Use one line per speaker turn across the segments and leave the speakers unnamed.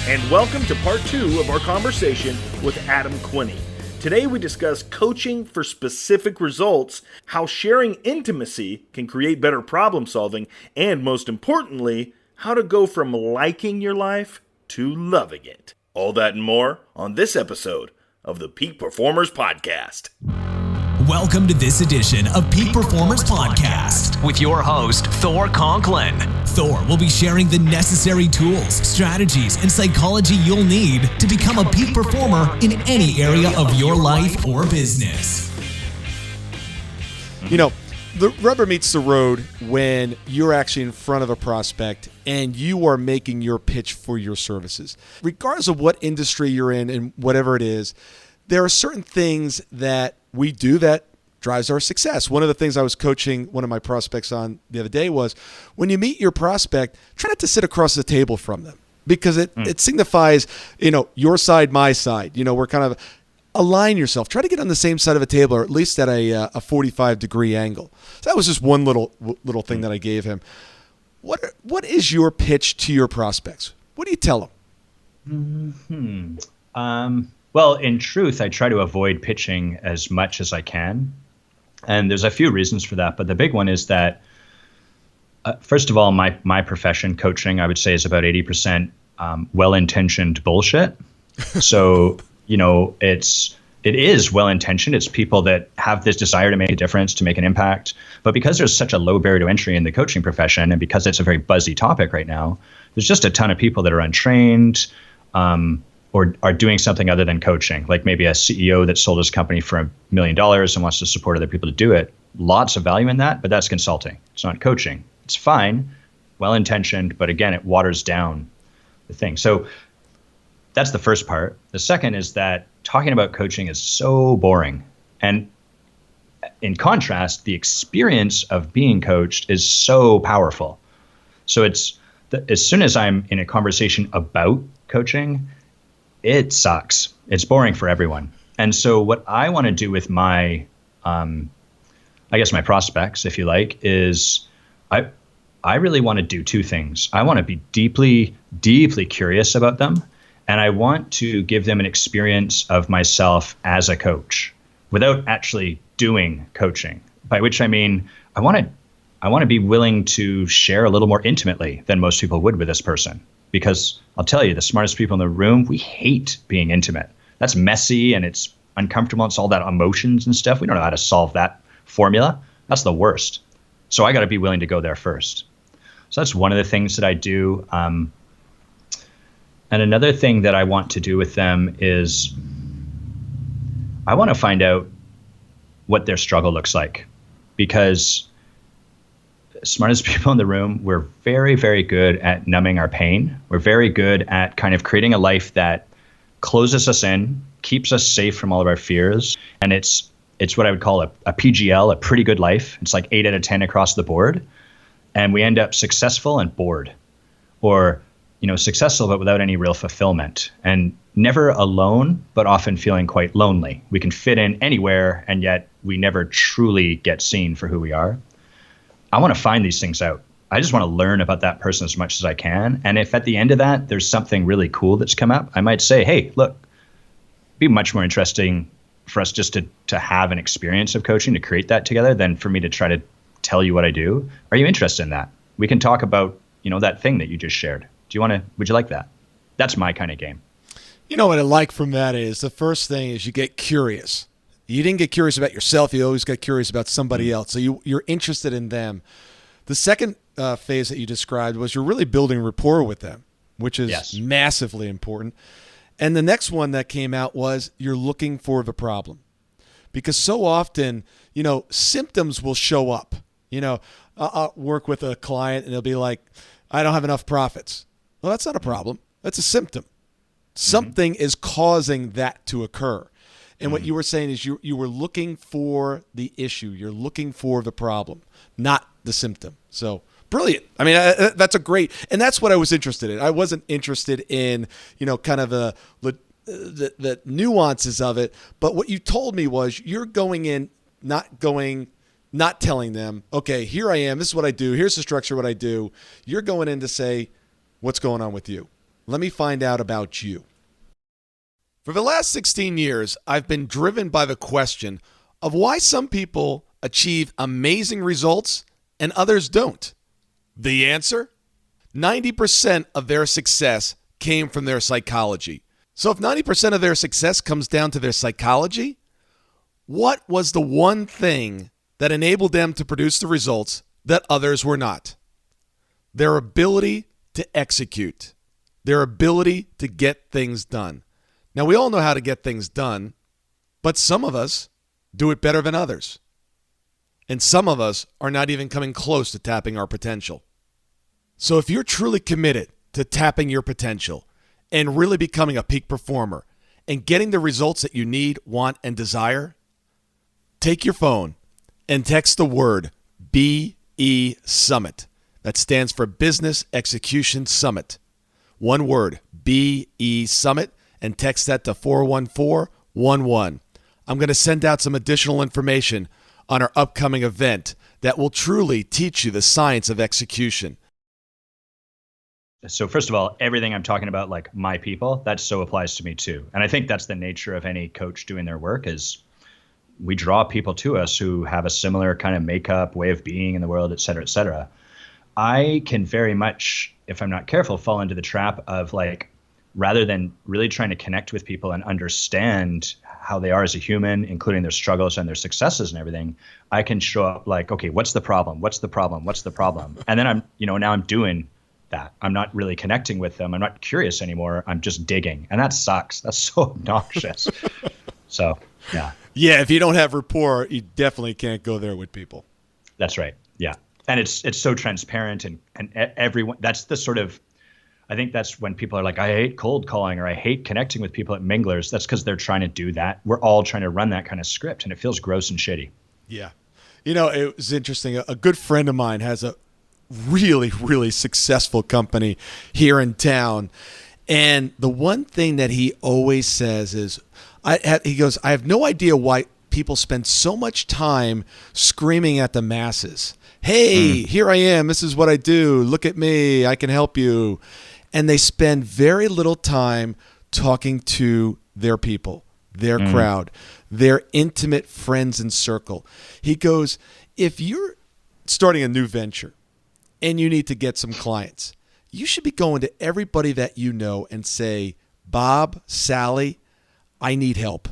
and welcome to part 2 of our conversation with Adam Quiney. Today we discuss coaching for specific results, how sharing intimacy can create better problem solving, and most importantly, how to go from liking your life to loving it. All that and more on this episode of the Peak Performers Podcast.
Welcome to this edition of Peak Performance Podcast with your host, Thor Conklin. Thor will be sharing the necessary tools, strategies, and psychology you'll need to become a peak performer in any area of your life or business.
You know, the rubber meets the road when you're actually in front of a prospect and you are making your pitch for your services. Regardless of what industry you're in and whatever it is, there are certain things that we do that drives our success. One of the things I was coaching one of my prospects on the other day was when you meet your prospect, try not to sit across the table from them because it signifies, your side, my side. We're kind of align yourself. Try to get on the same side of a table or at least at a 45-degree angle. So that was just one little thing that I gave him. What is your pitch to your prospects? What do you tell them?
Well, in truth, I try to avoid pitching as much as I can. And there's a few reasons for that. But the big one is that, first of all, my profession, coaching, I would say is about 80% well-intentioned bullshit. So, it is well-intentioned. It's people that have this desire to make a difference, to make an impact. But because there's such a low barrier to entry in the coaching profession, and because it's a very buzzy topic right now, there's just a ton of people that are untrained, or are doing something other than coaching, like maybe a CEO that sold his company for $1 million and wants to support other people to do it. Lots of value in that, but that's consulting. It's not coaching. It's fine, well-intentioned, but again, it waters down the thing. So that's the first part. The second is that talking about coaching is so boring. And in contrast, the experience of being coached is so powerful. So as soon as I'm in a conversation about coaching, it sucks. It's boring for everyone. And so what I want to do with my prospects, if you like, is I really want to do two things. I want to be deeply, deeply curious about them. And I want to give them an experience of myself as a coach without actually doing coaching, by which I mean, I want to be willing to share a little more intimately than most people would with this person. Because I'll tell you, the smartest people in the room, we hate being intimate. That's messy and it's uncomfortable. It's all that emotions and stuff. We don't know how to solve that formula. That's the worst. So I got to be willing to go there first. So that's one of the things that I do. And another thing that I want to do with them is I want to find out what their struggle looks like. Because smartest people in the room, we're very, very good at numbing our pain. We're very good at kind of creating a life that closes us in, keeps us safe from all of our fears. And it's what I would call a PGL, a pretty good life. It's like 8 out of 10 across the board. And we end up successful and bored, or, successful, but without any real fulfillment, and never alone, but often feeling quite lonely. We can fit in anywhere, and yet we never truly get seen for who we are. I want to find these things out. I just want to learn about that person as much as I can. And if at the end of that, there's something really cool that's come up, I might say, hey, look, it'd be much more interesting for us just to have an experience of coaching, to create that together, than for me to try to tell you what I do. Are you interested in that? We can talk about, that thing that you just shared. Would you like that? That's my kind of game.
What I like from that is the first thing is you get curious. You didn't get curious about yourself. You always got curious about somebody else. So you're interested in them. The second phase that you described was you're really building rapport with them, which is massively important. And the next one that came out was you're looking for the problem. Because so often, symptoms will show up. I'll work with a client and they'll be like, I don't have enough profits. Well, that's not a problem. That's a symptom. Something is causing that to occur. And what you were saying is you were looking for the issue. You're looking for the problem, not the symptom. So brilliant. I mean, that's a great, and that's what I was interested in. I wasn't interested in, kind of the nuances of it. But what you told me was you're going in, not telling them, okay, here I am. This is what I do. Here's the structure of what I do. You're going in to say, what's going on with you? Let me find out about you. For the last 16 years, I've been driven by the question of why some people achieve amazing results and others don't. The answer? 90% of their success came from their psychology. So if 90% of their success comes down to their psychology, what was the one thing that enabled them to produce the results that others were not? Their ability to execute. Their ability to get things done. Now, we all know how to get things done, but some of us do it better than others. And some of us are not even coming close to tapping our potential. So if you're truly committed to tapping your potential and really becoming a peak performer and getting the results that you need, want, and desire, take your phone and text the word BE Summit. That stands for Business Execution Summit. One word, BE Summit, and text that to 41411. I'm going to send out some additional information on our upcoming event that will truly teach you the science of execution.
So first of all, everything I'm talking about, like my people, that so applies to me too. And I think that's the nature of any coach doing their work is we draw people to us who have a similar kind of makeup, way of being in the world, et cetera, et cetera. I can very much, if I'm not careful, fall into the trap of like, rather than really trying to connect with people and understand how they are as a human, including their struggles and their successes and everything, I can show up like, okay, what's the problem? What's the problem? What's the problem? And then now I'm doing that. I'm not really connecting with them. I'm not curious anymore. I'm just digging. And that sucks. That's so obnoxious. So, yeah.
Yeah, if you don't have rapport, you definitely can't go there with people.
That's right. Yeah. And it's so transparent and everyone, that's the sort of, I think that's when people are like, I hate cold calling or I hate connecting with people at minglers. That's because they're trying to do that. We're all trying to run that kind of script and it feels gross and shitty.
Yeah. It was interesting. A good friend of mine has a really, really successful company here in town. And the one thing that he always says is, he goes, I have no idea why people spend so much time screaming at the masses. Hey, here I am. This is what I do. Look at me. I can help you. And they spend very little time talking to their people, their crowd, their intimate friends and circle. He goes, if you're starting a new venture and you need to get some clients, you should be going to everybody that you know and say, Bob, Sally, I need help.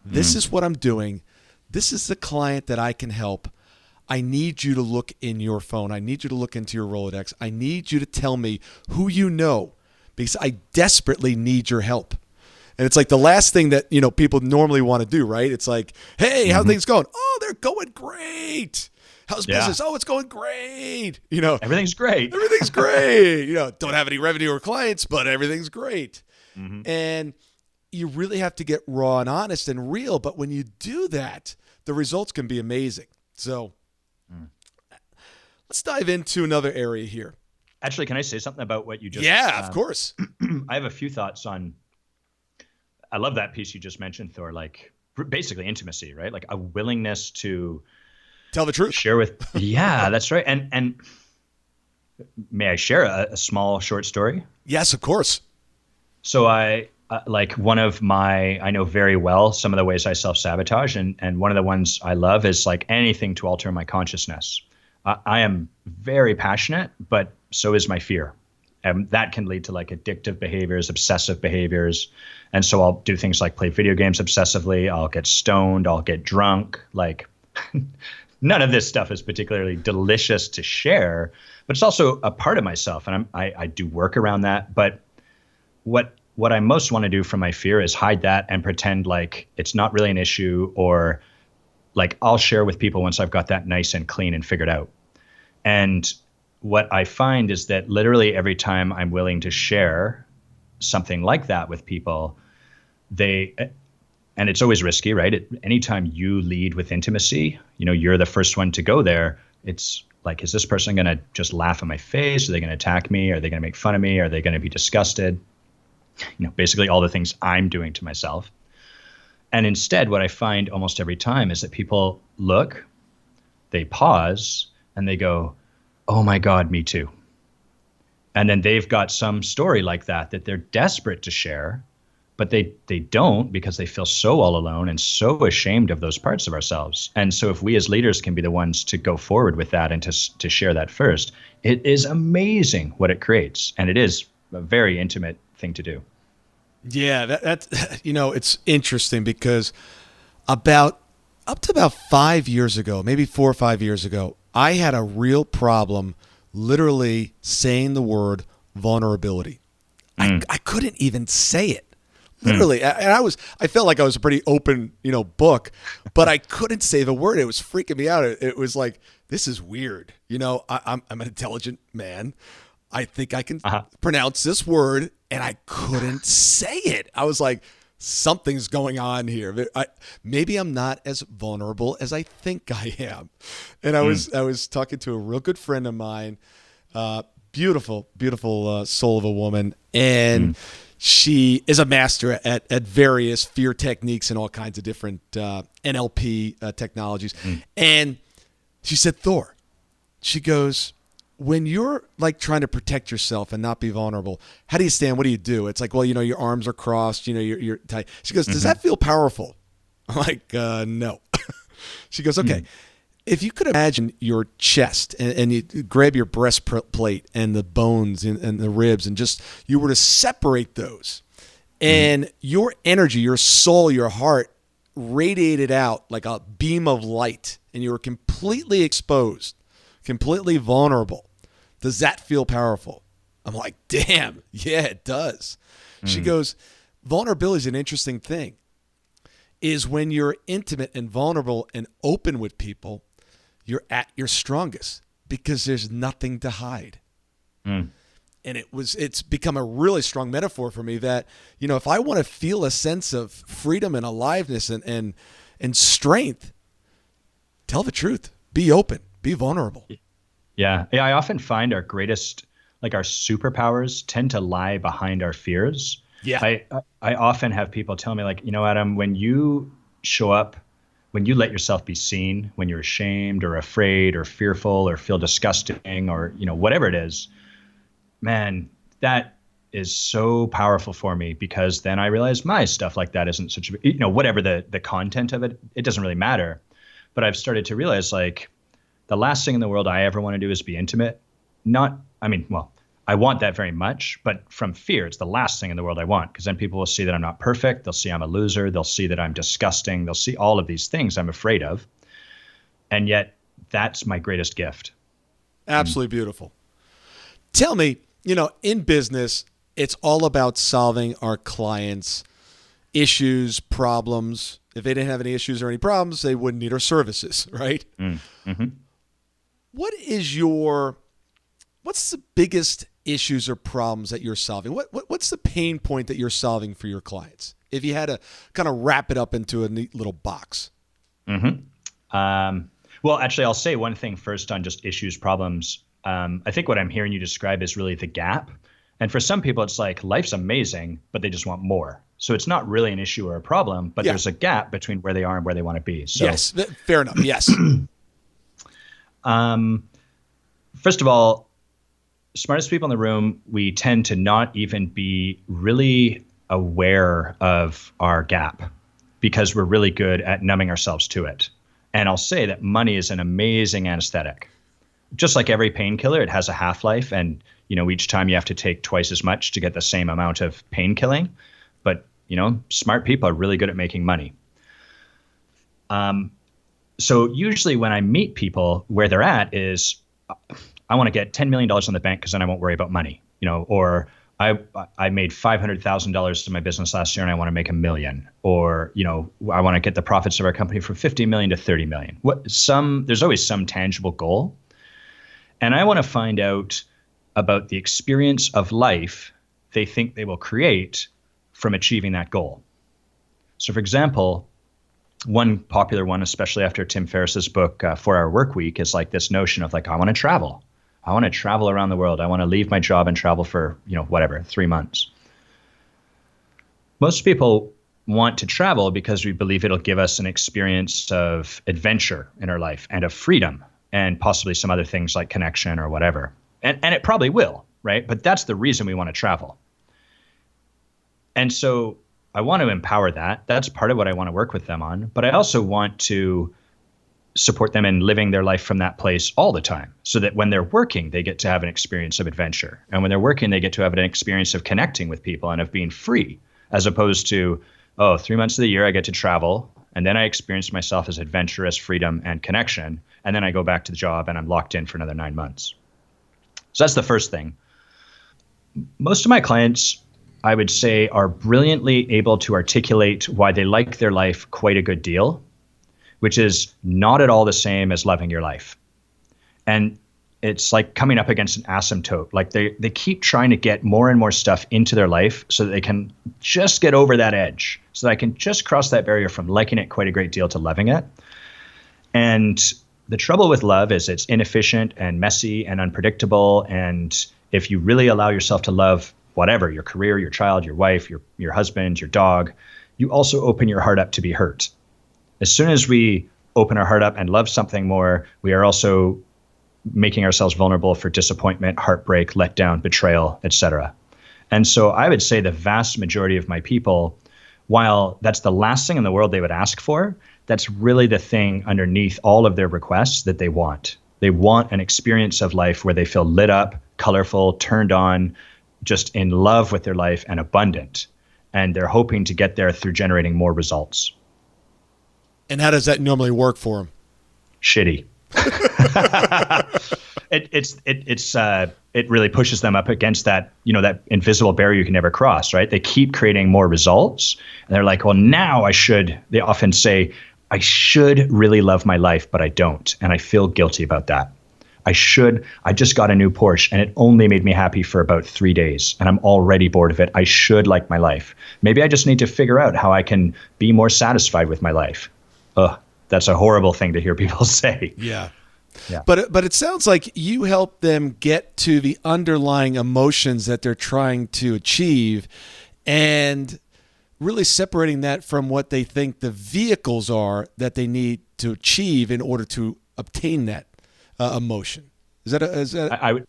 This is what I'm doing. This is the client that I can help. I need you to look in your phone. I need you to look into your Rolodex. I need you to tell me who you know because I desperately need your help. And it's like the last thing that, people normally want to do, right? It's like, hey, how things going? Oh, they're going great. How's business? Oh, it's going great.
Everything's great.
Everything's great. Don't have any revenue or clients, but everything's great. And you really have to get raw and honest and real. But when you do that, the results can be amazing. So let's dive into another area here.
Actually, can I say something about what you just...
Yeah, of course.
I have a few thoughts on... I love that piece you just mentioned, Thor, like basically intimacy, right? Like a willingness to...
Tell the truth.
Share with... Yeah, that's right. And may I share a small short story?
Yes, of course.
So I know very well some of the ways I self-sabotage. And one of the ones I love is like anything to alter my consciousness. I am very passionate, but so is my fear. And that can lead to like addictive behaviors, obsessive behaviors. And so I'll do things like play video games obsessively. I'll get stoned. I'll get drunk. Like none of this stuff is particularly delicious to share, but it's also a part of myself. And I do work around that. But what I most want to do from my fear is hide that and pretend like it's not really an issue, or like I'll share with people once I've got that nice and clean and figured out. And what I find is that literally every time I'm willing to share something like that with people, and it's always risky, right? Anytime you lead with intimacy, you're the first one to go there. It's like, is this person going to just laugh in my face? Are they going to attack me? Are they going to make fun of me? Are they going to be disgusted? Basically all the things I'm doing to myself. And instead, what I find almost every time is that people look, they pause, and they go, oh my God, me too. And then they've got some story like that they're desperate to share, but they don't, because they feel so all alone and so ashamed of those parts of ourselves. And so if we as leaders can be the ones to go forward with that and to share that first, it is amazing what it creates. And it is a very intimate thing to do.
Yeah, that's it's interesting because up to about 5 years ago, maybe 4 or 5 years ago, I had a real problem literally saying the word vulnerability. I couldn't even say it. Literally. And I felt like I was a pretty open, book, but I couldn't say the word. It was freaking me out. It was like, this is weird. I'm an intelligent man. I think I can pronounce this word, and I couldn't say it. I was like, something's going on here. Maybe I'm not as vulnerable as I think I am. And I was talking to a real good friend of mine, beautiful soul of a woman, and she is a master at various fear techniques and all kinds of different NLP technologies. And she said, Thor, she goes, when you're like trying to protect yourself and not be vulnerable, how do you stand? What do you do? It's like, well, your arms are crossed, you're tight. She goes, does that feel powerful? I'm like, no. She goes, okay. If you could imagine your chest and you grab your breastplate and the bones and the ribs and just you were to separate those and your energy, your soul, your heart radiated out like a beam of light and you were completely exposed, completely vulnerable. Does that feel powerful? I'm like, damn, yeah, it does. She goes, vulnerability is an interesting thing. Is when you're intimate and vulnerable and open with people, you're at your strongest because there's nothing to hide. And it's become a really strong metaphor for me that, if I want to feel a sense of freedom and aliveness and strength, tell the truth, be open, be vulnerable.
Yeah. I often find our greatest, like our superpowers tend to lie behind our fears. Yeah. I often have people tell me like, Adam, when you show up, when you let yourself be seen, when you're ashamed or afraid or fearful or feel disgusting or, whatever it is, man, that is so powerful for me because then I realize my stuff like that isn't such a, whatever the content of it, it doesn't really matter. But I've started to realize like the last thing in the world I ever want to do is be intimate. I want that very much, but from fear, it's the last thing in the world I want because then people will see that I'm not perfect. They'll see I'm a loser. They'll see that I'm disgusting. They'll see all of these things I'm afraid of. And yet that's my greatest gift.
Absolutely beautiful. Tell me, in business, it's all about solving our clients' issues, problems. If they didn't have any issues or any problems, they wouldn't need our services, right? What's the biggest issues or problems that you're solving? What's the pain point that you're solving for your clients? If you had to kind of wrap it up into a neat little box.
Well, actually, I'll say one thing first on just issues, problems. I think what I'm hearing you describe is really the gap. And for some people, it's like life's amazing, but they just want more. So it's not really an issue or a problem, but there's a gap between where they are and where they want to be. So,
yes, fair enough. Yes.
First of all, smartest people in the room, we tend to not even be really aware of our gap because we're really good at numbing ourselves to it. And I'll say that money is an amazing anesthetic. Just like every painkiller, it has a half-life. And, each time you have to take twice as much to get the same amount of pain killing. But, smart people are really good at making money. So usually when I meet people, where they're at is, I want to get $10 million in the bank because then I won't worry about money, or I made $500,000 in my business last year and I want to make $1 million, or, I want to get the profits of our company from 50 million to 30 million. There's always some tangible goal. And I want to find out about the experience of life they think they will create from achieving that goal. So for example, one popular one, especially after Tim Ferriss's book, 4-Hour Workweek, is like this notion of like, I want to travel. I want to travel around the world. I want to leave my job and travel for, 3 months. Most people want to travel because we believe it'll give us an experience of adventure in our life and of freedom and possibly some other things like connection or whatever. And it probably will, right? But that's the reason we want to travel. And so I want to empower that. That's part of what I want to work with them on. But I also want to support them in living their life from that place all the time, so that when they're working, they get to have an experience of adventure. And when they're working, they get to have an experience of connecting with people and of being free, as opposed to, 3 months of the year I get to travel, and then I experience myself as adventurous, freedom, and connection. And then I go back to the job and I'm locked in for another 9 months. So that's the first thing. Most of my clients, I would say, are brilliantly able to articulate why they like their life quite a good deal, which is not at all the same as loving your life. And it's like coming up against an asymptote. Like they keep trying to get more and more stuff into their life so that they can just get over that edge, so that I can just cross that barrier from liking it quite a great deal to loving it. And the trouble with love is it's inefficient and messy and unpredictable. And if you really allow yourself to love whatever, your career, your child, your wife, your husband, your dog, you also open your heart up to be hurt. As soon as we open our heart up and love something more, we are also making ourselves vulnerable for disappointment, heartbreak, letdown, betrayal, etc. And so I would say the vast majority of my people, while that's the last thing in the world they would ask for, that's really the thing underneath all of their requests that they want. They want an experience of life where they feel lit up, colorful, turned on, just in love with their life and abundant. And they're hoping to get there through generating more results.
And how does that normally work for them?
Shitty. It really pushes them up against that, that invisible barrier you can never cross, right? They keep creating more results and they're like, well, now they often say, I should really love my life, but I don't. And I feel guilty about that. I just got a new Porsche and it only made me happy for about 3 days and I'm already bored of it. I should like my life. Maybe I just need to figure out how I can be more satisfied with my life. Ugh, that's a horrible thing to hear people say.
Yeah. But it sounds like you help them get to the underlying emotions that they're trying to achieve and really separating that from what they think the vehicles are that they need to achieve in order to obtain that emotion. I'd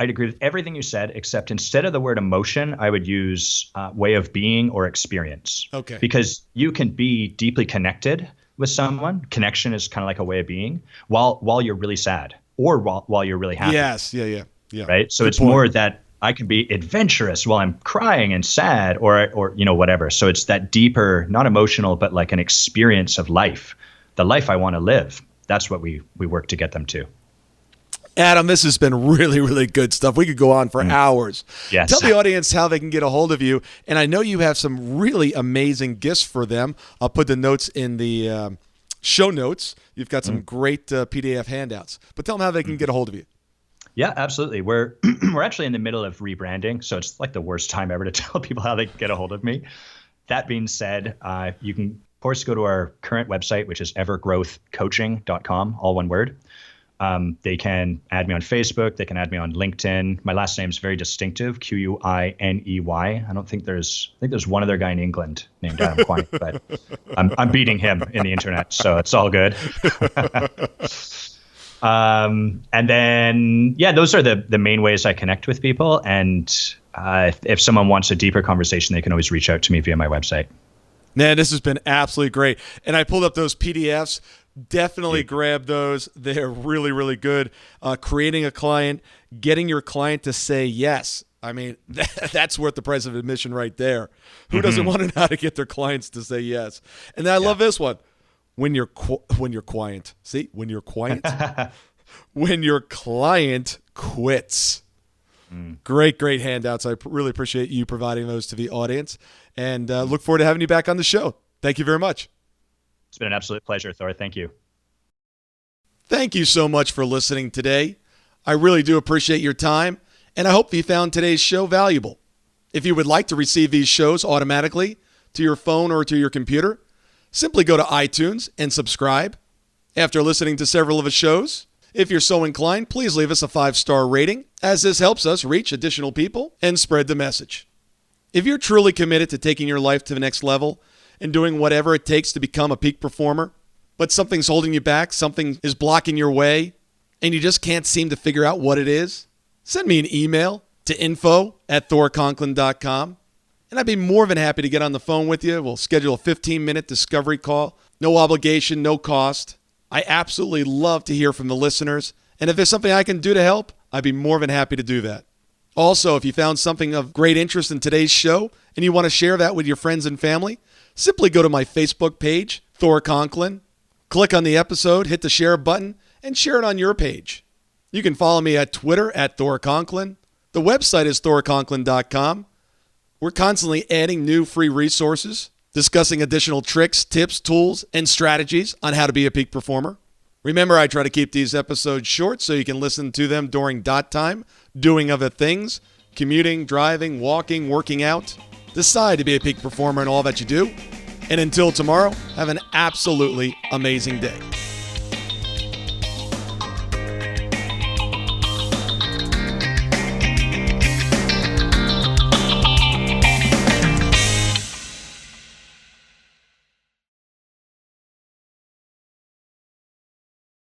agree with everything you said, except instead of the word emotion, I would use way of being or experience.
Okay.
Because you can be deeply connected with someone. Connection is kind of like a way of being while you're really sad or while you're really happy.
Yes. Yeah.
Right. So
Good
it's
point.
more that I can be adventurous while I'm crying and sad or whatever. So it's that deeper, not emotional, but like an experience of life, the life I want to live. That's what we work to get them to.
Adam, this has been really, really good stuff. We could go on for hours.
Yes.
Tell the audience how they can get a hold of you. And I know you have some really amazing gifts for them. I'll put the notes in the show notes. You've got some great PDF handouts. But tell them how they can get a hold of you.
Yeah, absolutely. We're actually in the middle of rebranding, so it's like the worst time ever to tell people how they can get a hold of me. That being said, you can, of course, go to our current website, which is evergrowthcoaching.com, all one word. They can add me on Facebook. They can add me on LinkedIn. My last name is very distinctive, Quiney. I think there's one other guy in England named Adam Quiney, but I'm beating him in the internet, so it's all good. And then, those are the main ways I connect with people. And if someone wants a deeper conversation, they can always reach out to me via my website.
Man, this has been absolutely great. And I pulled up those PDFs. Definitely grab those. They're really, really good. Creating a client, getting your client to say yes. I mean, that's worth the price of admission right there. Who doesn't want to know how to get their clients to say yes? And then I love this one. When your client, when your client quits. Great handouts. I really appreciate you providing those to the audience, and look forward to having you back on the show. Thank you very much.
It's been an absolute pleasure, Thor. Thank you.
Thank you so much for listening today. I really do appreciate your time, and I hope you found today's show valuable. If you would like to receive these shows automatically to your phone or to your computer, simply go to iTunes and subscribe. After listening to several of the shows, if you're so inclined, please leave us a 5-star rating, as this helps us reach additional people and spread the message. If you're truly committed to taking your life to the next level and doing whatever it takes to become a peak performer, but something's holding you back, something is blocking your way, and you just can't seem to figure out what it is, send me an email to info@thorconklin.com, and I'd be more than happy to get on the phone with you. We'll schedule a 15-minute discovery call. No obligation, no cost. I absolutely love to hear from the listeners, and if there's something I can do to help, I'd be more than happy to do that. Also, if you found something of great interest in today's show and you want to share that with your friends and family, simply go to my Facebook page, Thor Conklin, click on the episode, hit the share button, and share it on your page. You can follow me at Twitter at Thor Conklin. The website is thorconklin.com. We're constantly adding new free resources, discussing additional tricks, tips, tools, and strategies on how to be a peak performer. Remember, I try to keep these episodes short so you can listen to them during dot time, doing other things, commuting, driving, walking, working out. Decide to be a peak performer in all that you do. And until tomorrow, have an absolutely amazing day.